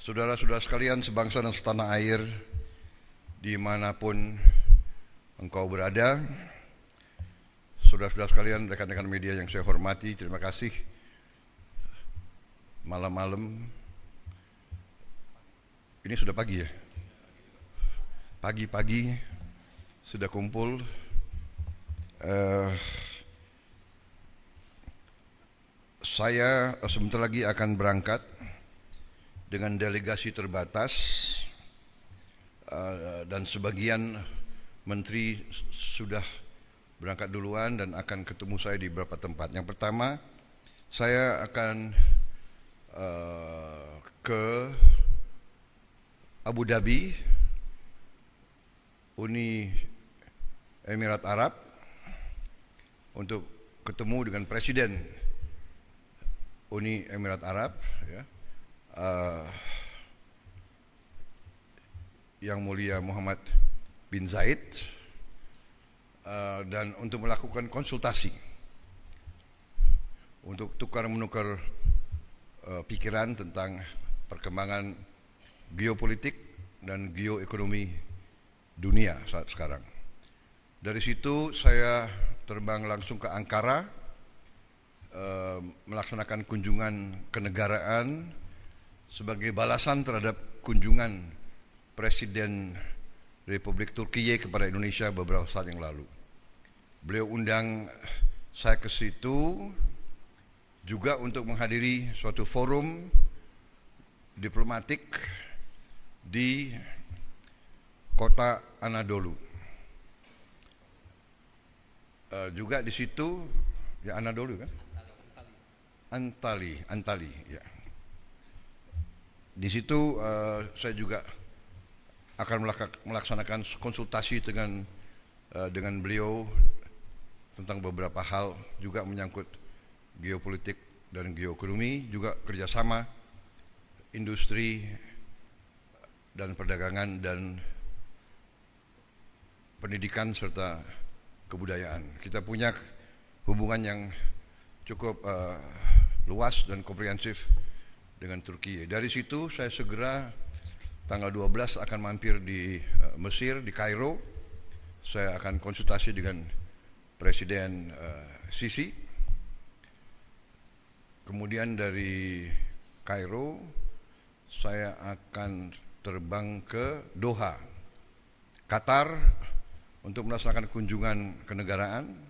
Saudara-saudara sekalian sebangsa dan setanah air, dimanapun engkau berada, saudara-saudara sekalian, rekan-rekan media yang saya hormati, terima kasih. Malam-malam, ini sudah pagi ya? Pagi-pagi sudah kumpul. Saya sebentar lagi akan berangkat dengan delegasi terbatas, dan sebagian menteri sudah berangkat duluan dan akan ketemu saya di beberapa tempat. Yang pertama, saya akan ke Abu Dhabi, Uni Emirat Arab, untuk ketemu dengan Presiden Uni Emirat Arab, ya, Yang Mulia Muhammad bin Zayed, dan untuk melakukan konsultasi, untuk tukar-menukar pikiran tentang perkembangan geopolitik dan geoekonomi dunia saat sekarang. Dari situ saya terbang langsung ke Ankara, melaksanakan kunjungan kenegaraan sebagai balasan terhadap kunjungan Presiden Republik Turkiye kepada Indonesia beberapa saat yang lalu. Beliau undang saya ke situ juga untuk menghadiri suatu forum diplomatik di kota Anadolu. Juga di situ, ya Anadolu kan? Antali, ya. Di situ saya juga akan melaksanakan konsultasi dengan beliau tentang beberapa hal juga menyangkut geopolitik dan geoekonomi, juga kerjasama industri dan perdagangan dan pendidikan serta kebudayaan. Kita punya hubungan yang cukup luas dan komprehensif dengan Turki. Dari situ saya segera tanggal 12 akan mampir di Mesir, di Kairo. Saya akan konsultasi dengan Presiden Sisi. Kemudian dari Kairo saya akan terbang ke Doha, Qatar, untuk melaksanakan kunjungan kenegaraan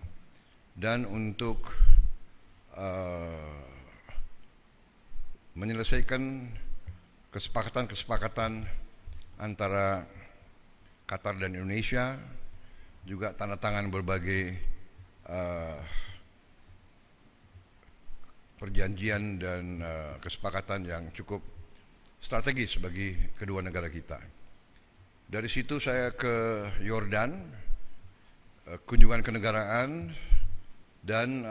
dan untuk menyelesaikan kesepakatan antara Qatar dan Indonesia, juga tanda tangan berbagai perjanjian dan kesepakatan yang cukup strategis bagi kedua negara kita. Dari situ saya ke Yordan, kunjungan kenegaraan dan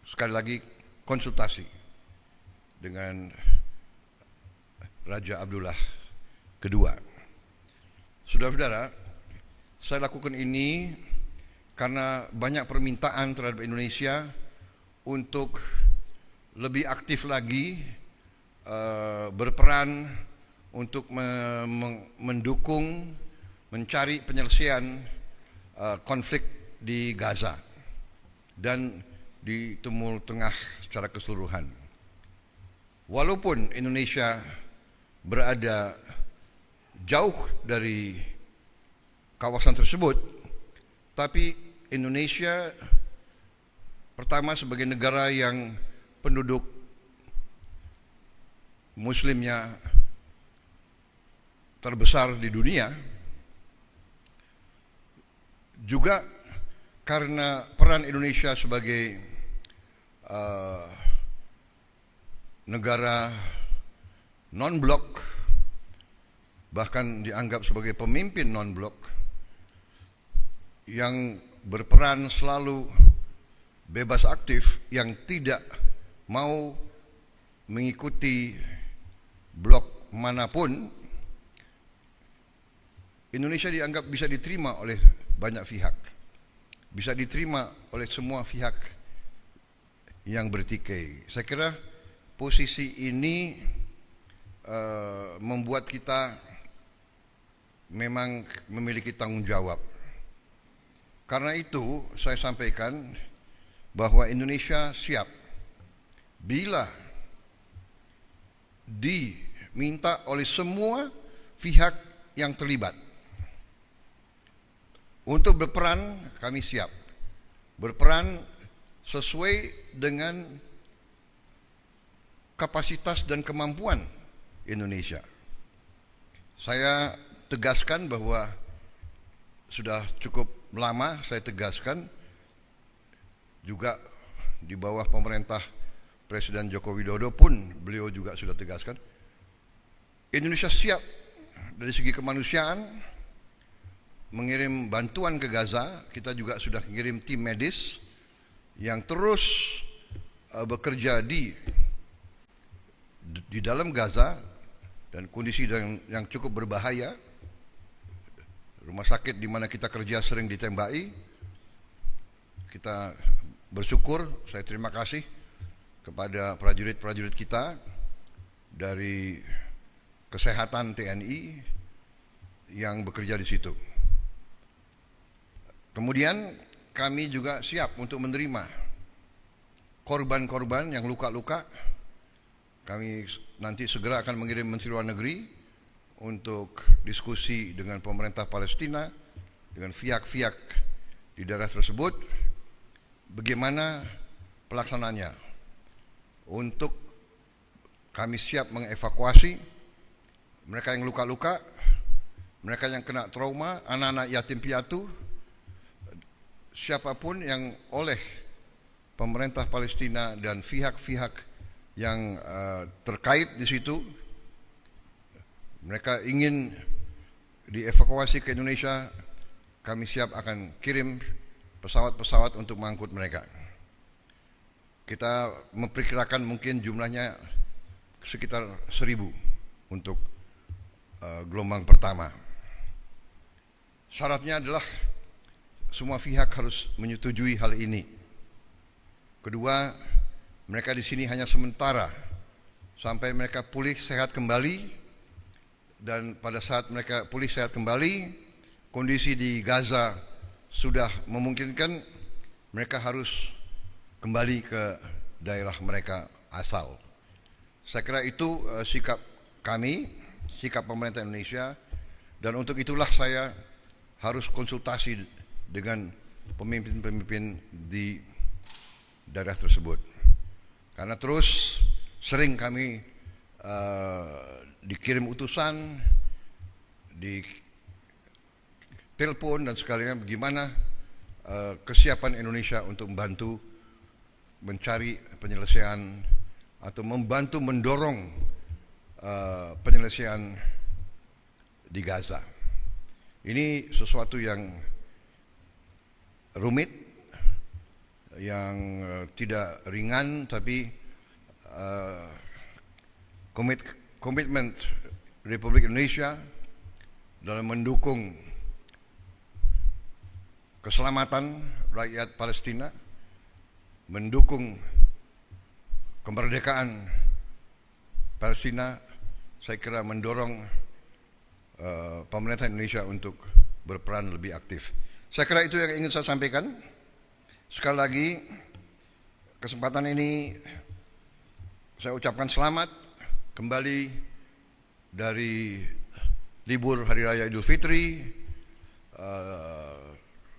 sekali lagi konsultasi dengan Raja Abdullah II. Saudara-saudara, saya lakukan ini karena banyak permintaan terhadap Indonesia untuk lebih aktif lagi berperan untuk mendukung, mencari penyelesaian konflik di Gaza dan di Timur Tengah secara keseluruhan. Walaupun Indonesia berada jauh dari kawasan tersebut, tapi Indonesia pertama sebagai negara yang penduduk Muslimnya terbesar di dunia, juga karena peran Indonesia sebagai negara non-blok, bahkan dianggap sebagai pemimpin non-blok yang berperan selalu bebas aktif, yang tidak mau mengikuti blok manapun. Indonesia dianggap bisa diterima oleh banyak pihak, bisa diterima oleh semua pihak yang bertikai. Saya kira posisi ini membuat kita memang memiliki tanggung jawab. Karena itu saya sampaikan bahwa Indonesia siap bila diminta oleh semua pihak yang terlibat untuk berperan. Kami siap berperan sesuai dengan kapasitas dan kemampuan Indonesia. Saya tegaskan bahwa sudah cukup lama saya tegaskan juga di bawah pemerintah Presiden Joko Widodo pun beliau juga sudah tegaskan Indonesia siap dari segi kemanusiaan mengirim bantuan ke Gaza. Kita juga sudah mengirim tim medis yang terus bekerja di dalam Gaza dan kondisi yang cukup berbahaya. Rumah sakit di mana kita kerja sering ditembaki. Kita bersyukur, saya terima kasih kepada prajurit-prajurit kita dari kesehatan TNI yang bekerja di situ. Kemudian kami juga siap untuk menerima korban-korban yang luka-luka. Kami nanti segera akan mengirim Menteri Luar Negeri untuk diskusi dengan pemerintah Palestina, dengan pihak-pihak di daerah tersebut, bagaimana pelaksanaannya. Untuk kami siap mengevakuasi mereka yang luka-luka, mereka yang kena trauma, anak-anak yatim piatu, siapapun yang oleh pemerintah Palestina dan pihak-pihak yang terkait di situ, mereka ingin dievakuasi ke Indonesia, kami siap akan kirim pesawat-pesawat untuk mengangkut mereka. Kita memperkirakan mungkin jumlahnya sekitar 1.000 untuk gelombang pertama. Syaratnya adalah semua pihak harus menyetujui hal ini. Kedua, mereka di sini hanya sementara sampai mereka pulih sehat kembali. Dan pada saat mereka pulih sehat kembali, kondisi di Gaza sudah memungkinkan, mereka harus kembali ke daerah mereka asal. Saya kira itu sikap kami, sikap pemerintah Indonesia, dan untuk itulah saya harus konsultasi dengan pemimpin-pemimpin di daerah tersebut. Karena terus sering kami dikirim utusan, di telepon dan sekalian bagaimana kesiapan Indonesia untuk membantu mencari penyelesaian atau membantu mendorong penyelesaian di Gaza. Ini sesuatu yang rumit, yang tidak ringan, tapi komitmen Republik Indonesia dalam mendukung keselamatan rakyat Palestina, mendukung kemerdekaan Palestina, saya kira mendorong pemerintah Indonesia untuk berperan lebih aktif. Saya kira itu yang ingin saya sampaikan. Sekali lagi, kesempatan ini saya ucapkan selamat kembali dari libur Hari Raya Idul Fitri.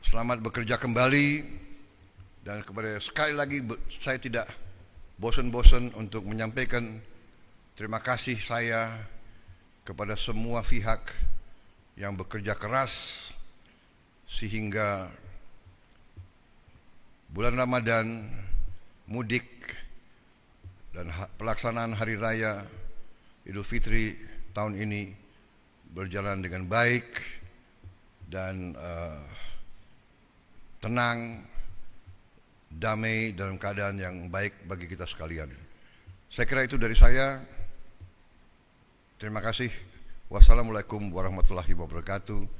Selamat bekerja kembali, dan kepada sekali lagi saya tidak bosan-bosan untuk menyampaikan terima kasih saya kepada semua pihak yang bekerja keras sehingga bulan Ramadan, mudik, dan pelaksanaan Hari Raya Idul Fitri tahun ini berjalan dengan baik dan tenang, damai, dalam keadaan yang baik bagi kita sekalian. Saya kira itu dari saya. Terima kasih. Wassalamualaikum warahmatullahi wabarakatuh.